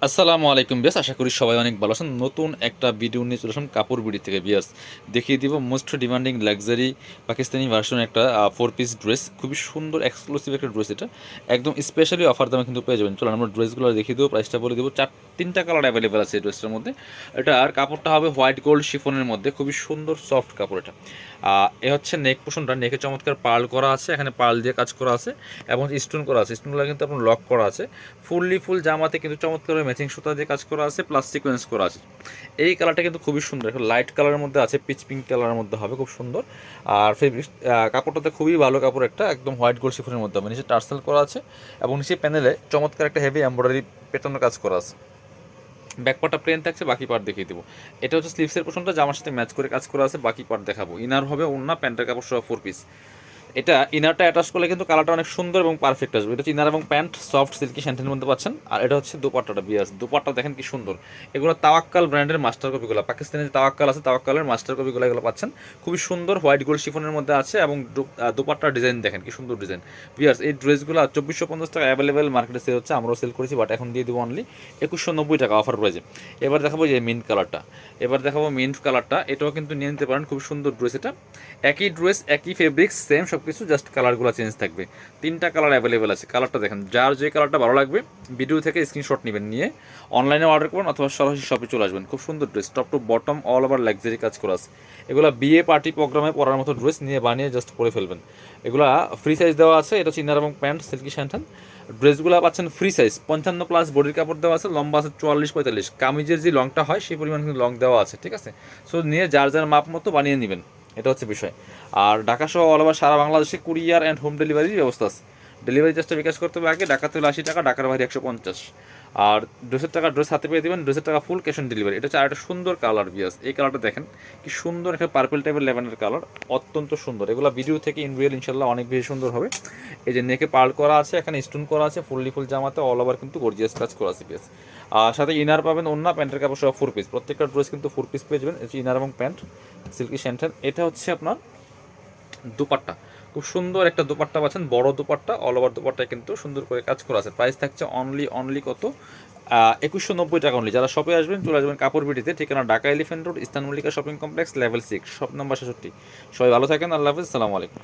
আসসালামু আলাইকুম বিয়াস, আশা করি সবাই অনেক ভালো আছেন। নতুন একটা ভিডিও নিয়ে চলে আসলাম কাপড় বিডি থেকে বিয়াস। দেখিয়ে দিব most demanding luxury Pakistani version একটা 4 পিস ড্রেস, খুবই সুন্দর এক্সক্লুসিভ একটা ড্রেস। এটা একদম স্পেশালি অফার দামে কিন্তু পেয়ে যাবেন। চলুন আমরা ড্রেসগুলো দেখিয়ে দেবো, প্রাইসটা বলে দেবো। তিনটা কালার অ্যাভেলেবেল আছে এই ড্রেসটার মধ্যে। এটার কাপড়টা হবে হোয়াইট গোল্ড শিফনের মধ্যে, খুবই সুন্দর সফট কাপড় এটা। এ হচ্ছে নেক পোর্শনটা, নেকে চমৎকার পার্ল করা আছে, এখানে পার্ল দিয়ে কাজ করা আছে এবং স্টোন করা আছে। স্টোনগুলো কিন্তু আপনার লক করা আছে। ফুল জামাতে কিন্তু চমৎকার ম্যাচিং সুতা দিয়ে কাজ করা আছে, প্লাস সিকোয়েন্স করা আছে। এই কালারটা কিন্তু খুবই সুন্দর, একটা লাইট কালারের মধ্যে আছে, পিচ পিঙ্ক কালারের মধ্যে হবে, খুব সুন্দর। আর ফেব্রিক কাপড়টাতে খুবই ভালো কাপড়, একটা একদম হোয়াইট গোল্ড শিফনের মধ্যে হবে। নিচে টার্সেল করা আছে এবং নিচে প্যানেলে চমৎকার একটা হেভি এমব্রয়ডারি প্যাটার্নের কাজ করা আছে। ব্যাকপার্টটা প্লেন থাকছে, বাকি পার্ট দেখিয়ে দেবো। এটা হচ্ছে স্লিভসের পোর্শনটা, জামার সাথে ম্যাচ করে কাজ করা আছে, বাকি পার্ট দেখাবো। ইনার হবে ওড়না, প্যান্টের কাপড় সহ 4 পিস। এটা ইনারটা অ্যাটাচ করলে কিন্তু কালারটা অনেক সুন্দর এবং পারফেক্ট আসবে। এটা হচ্ছে ইনার এবং প্যান্ট, সফট সিল্কি স্যান্টেনের মধ্যে পাচ্ছেন। আর এটা হচ্ছে দোপাট্টাটা বিয়াস, দোপাট্টা দেখেন কি সুন্দর। এগুলো তাওয়াক্কাল ব্র্যান্ডের মাস্টার কপিগুলো, পাকিস্তানি যে তাওয়াক্কাল আছে, তাওয়াক্কালের মাস্টার কপিগুলো এগুলো পাচ্ছেন। খুবই সুন্দর হোয়াইট গোল্ড শিফনের মধ্যে আছে এবং দোপাট্টার ডিজাইন দেখেন কি সুন্দর ডিজাইন। বিয়াস এই ড্রেসগুলো 2450 টাকা অ্যাভেলেবেল মার্কেটে সেল হচ্ছে, আমরাও সেল করেছি, বাট এখন দিয়ে দেবো অনলি 2190 টাকা অফার প্রাইজে। এবার দেখাবো যে মিন্ট কালারটা, এটাও কিন্তু নিয়ে নিতে পারেন, খুব সুন্দর ড্রেস এটা। একই ড্রেস, একই ফেব্রিক্স, সেম সব কিছু, জাস্ট কালারগুলো চেঞ্জ থাকবে। তিনটা কালার অ্যাভেলেবেল আছে। কালারটা দেখেন, যার যে কালারটা ভালো লাগবে ভিডিও থেকে স্ক্রিনশট নেবেন, নিয়ে অনলাইনে অর্ডার করবেন অথবা সরাসরি শপে চলে আসবেন। খুব সুন্দর dress, top to bottom all over luxury কাজ করা আছে। এগুলো বিয়ে পার্টি প্রোগ্রামে পরার মতো ড্রেস, নিয়ে বানিয়ে জাস্ট পরে ফেলবেন। এগুলা ফ্রি সাইজ দেওয়া আছে। এটা হচ্ছে ইনার এবং প্যান্ট সিল্কি স্যান্টান। ড্রেসগুলো পাচ্ছেন ফ্রি সাইজ, 55+ বডির কাপড় দেওয়া আছে, লম্বা আছে 44-45। কামিজের যে লংটা হয় সেই পরিমাণ কিন্তু লং দেওয়া আছে, ঠিক আছে। সো নিয়ে যার যার মাপ মতো বানিয়ে নেবেন, এটা হচ্ছে বিষয়। আর ঢাকা সহ অল ওভার সারা বাংলাদেশে কুরিয়ার অ্যান্ড হোম ডেলিভারির ব্যবস্থা আছে। ডেলিভারি চার্জটা বিকাশ করতে হবে আগে, ঢাকাতে হলে 80 টাকা, ঢাকার বাইরে 150। আর ড্রেসের টাকা ড্রেস হাতে পেয়ে দেবেন, ড্রেসের টাকা ফুল ক্যাশ অন ডেলিভারি। এটা হচ্ছে আরেকটা সুন্দর কালার বিয়াস। এই কালারটা দেখেন কি সুন্দর, একটা পার্পল টাইপের ল্যাভেন্ডার কালার, অত্যন্ত সুন্দর। এগুলো ভিডিও থেকে ইন রিয়েল ইনশাল্লাহ অনেক বেশি সুন্দর হবে। এই যে নেকে পার্ল করা আছে, এখানে স্টোন করা আছে, ফুল জামাতে অল ওভার কিন্তু গর্জিয়াস কাজ করা আছে বিয়াস। আর সাথে ইনার পাবেন, ওন্না, প্যান্টের কাপড় সহ 4 পিস। প্রত্যেকটা ড্রেস কিন্তু 4 পিস পেয়ে যাবেন। এই যে ইনার এবং প্যান্ট সিল্কি স্যান্টেন। এটা হচ্ছে আপনার দুপাট্টা, খুব সুন্দর একটা দুপাট্টা পাচ্ছেন, বড় দুপাট্টা, অল ওভার দুপাট্টায় কিন্তু সুন্দর করে কাজ করা আছে। প্রাইস থাকছে অনলি কত, 2190 টাকা অনলি। যারা শপে আসবেন চলে আসবেন কাপড় বিটিতে, ঠিকানা ঢাকা এলিফ্যান্ট রোড, ইস্তান Mallika shopping complex, level 6, shop number 66। সবাই ভালো থাকেন, আল্লাহ হাফিজ, আসসালামু আলাইকুম।